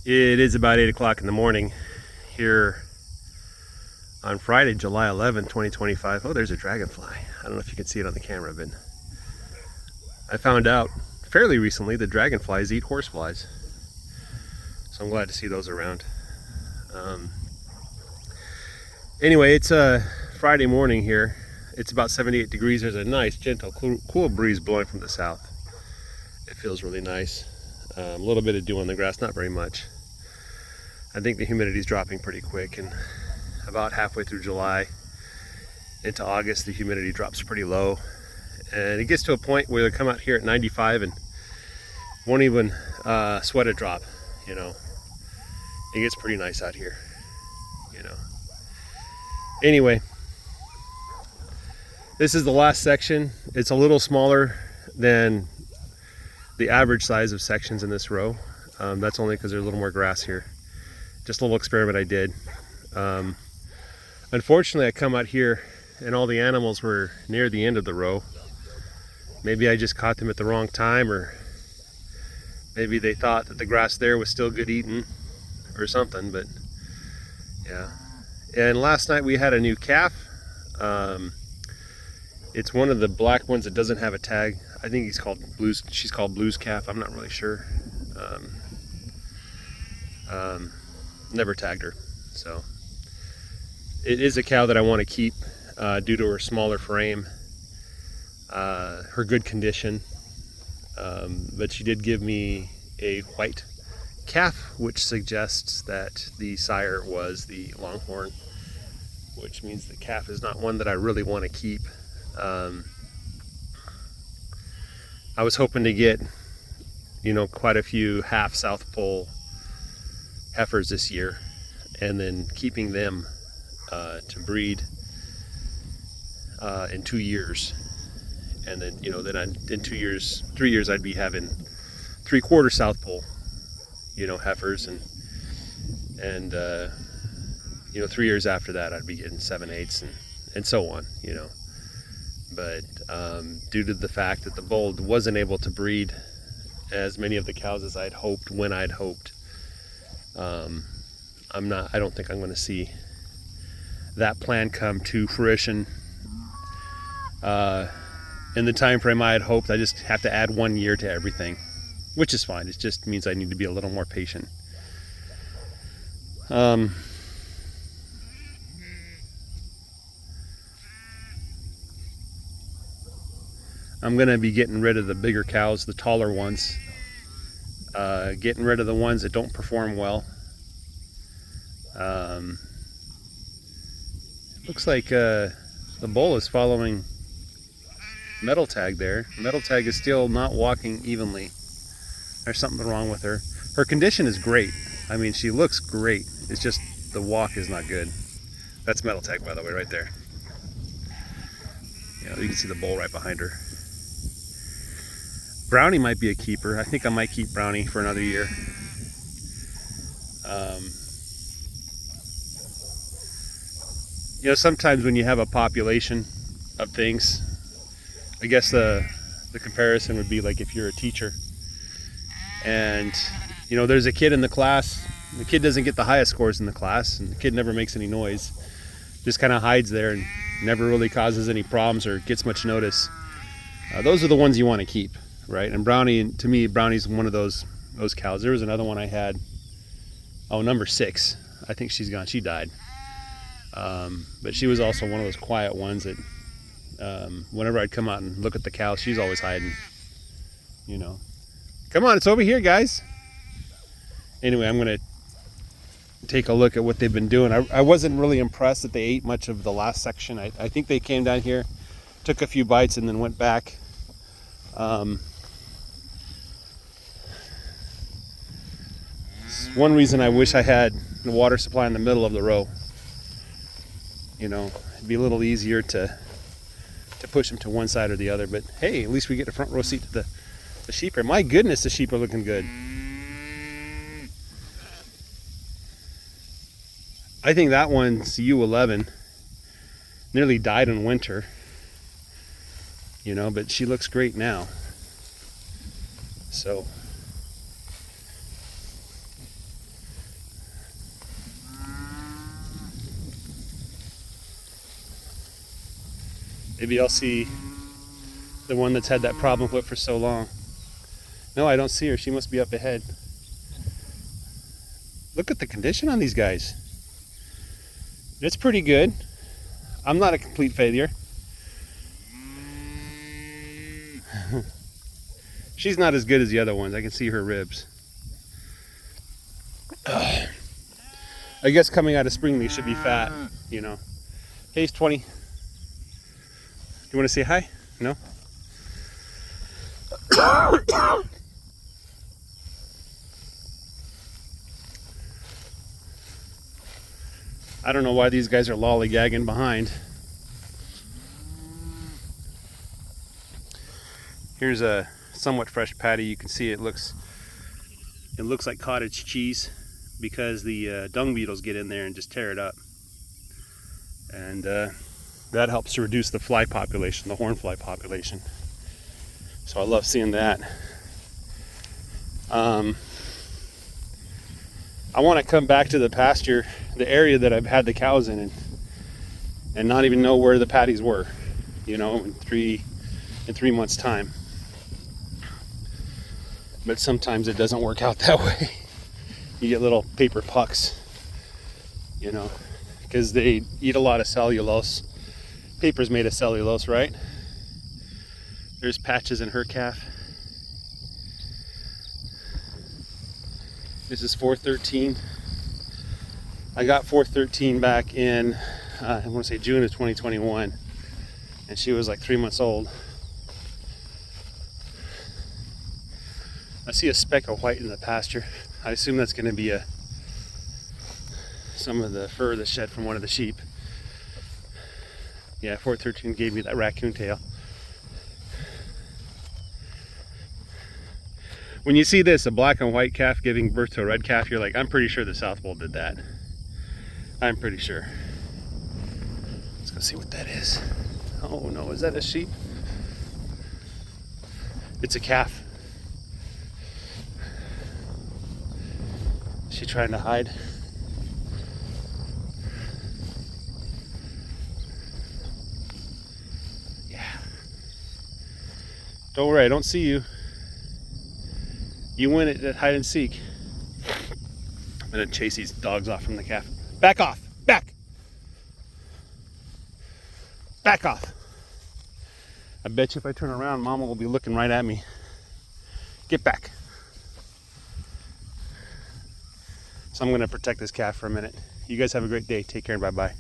It is about 8 o'clock in the morning here on Friday, July 11, 2025. Oh, there's a dragonfly. I don't know if you can see it on the camera, but I found out fairly recently that dragonflies eat horseflies. So I'm glad to see those around. Anyway, it's a Friday morning here. It's about 78 degrees. There's a nice, gentle, cool breeze blowing from the south. It feels really nice. A little bit of dew on the grass, not very much. I think the humidity is dropping pretty quick, and about halfway through July into August, the humidity drops pretty low, and it gets to a point where they come out here at 95 and won't even sweat a drop. You know, it gets pretty nice out here. You know. Anyway, this is the last section. It's a little smaller than the average size of sections in this row. That's only because there's a little more grass here. Just a little experiment I did. Unfortunately, I come out here and all the animals were near the end of the row. Maybe I just caught them at the wrong time, or maybe they thought that the grass there was still good eating or something, but yeah. And last night we had a new calf. It's one of the black ones that doesn't have a tag. I think she's called Blues Calf. I'm not really sure. Never tagged her. So it is a cow that I want to keep due to her smaller frame, her good condition. But she did give me a white calf, which suggests that the sire was the Longhorn, which means the calf is not one that I really want to keep. I was hoping to get, quite a few half South Pole heifers this year, and then keeping them to breed in 2 years, and then in 3 years I'd be having 3/4 South Pole heifers, and 3 years after that I'd be getting 7/8 and so on. But due to the fact that the bull wasn't able to breed as many of the cows as I'd hoped when I'd hoped, I don't think I'm going to see that plan come to fruition in the time frame I had hoped. I just have to add 1 year to everything, which is fine. It just means I need to be a little more patient. I'm going to be getting rid of the bigger cows, the taller ones, getting rid of the ones that don't perform well. Looks like the bull is following Metal Tag there. Metal Tag is still not walking evenly. There's something wrong with her. Her condition is great. I mean, she looks great. It's just the walk is not good. That's Metal Tag, by the way, right there. You can see the bull right behind her. Brownie might be a keeper. I think I might keep Brownie for another year. Sometimes when you have a population of things, I guess the comparison would be like if you're a teacher and there's a kid in the class. The kid doesn't get the highest scores in the class, and the kid never makes any noise, just kind of hides there and never really causes any problems or gets much notice. Those are the ones you want to keep, right? And Brownie, to me, Brownie's one of those cows. There was another one I had, number 6. I think she's gone. She died. But she was also one of those quiet ones that whenever I'd come out and look at the cow, she's always hiding. Come on, it's over here, guys. Anyway, I'm gonna take a look at what they've been doing. I wasn't really impressed that they ate much of the last section. I think they came down here, took a few bites, and then went back. One reason I wish I had the water supply in the middle of the row. It'd be a little easier to push them to one side or the other. But hey, at least we get a front row seat to the sheep here. My goodness, the sheep are looking good. I think that one's U11. Nearly died in winter. But she looks great now. So Maybe I'll see the one that's had that problem whip for so long. No, I don't see her. She must be up ahead. Look at the condition on these guys. It's pretty good. I'm not a complete failure. She's not as good as the other ones. I can see her ribs. I guess coming out of spring they should be fat, you know. Hey, it's 20. You want to say hi? No? I don't know why these guys are lollygagging behind. Here's a somewhat fresh patty. You can see it looks like cottage cheese because the dung beetles get in there and just tear it up. And that helps to reduce the fly population, the hornfly population. So I love seeing that. I want to come back to the pasture, the area that I've had the cows in, and not even know where the patties were, you know, in three months' time. But sometimes it doesn't work out that way. You get little paper pucks, you know, because they eat a lot of cellulose. Paper's made of cellulose, right? There's Patches and her calf. This is 413. I got 413 back in, I want to say June of 2021, and she was like 3 months old. I see a speck of white in the pasture. I assume that's going to be some of the fur that's shed from one of the sheep. Yeah, 413 gave me that raccoon tail. When you see this, a black and white calf giving birth to a red calf, you're like, I'm pretty sure the South Pole did that. I'm pretty sure. Let's go see what that is. Oh no, is that a sheep? It's a calf. Is she trying to hide? Yeah. Don't worry, I don't see you. You win it at hide and seek. I'm gonna chase these dogs off from the calf. Back off! Back! Back off! I bet you if I turn around, Mama will be looking right at me. Get back. So I'm gonna protect this calf for a minute. You guys have a great day. Take care and bye-bye.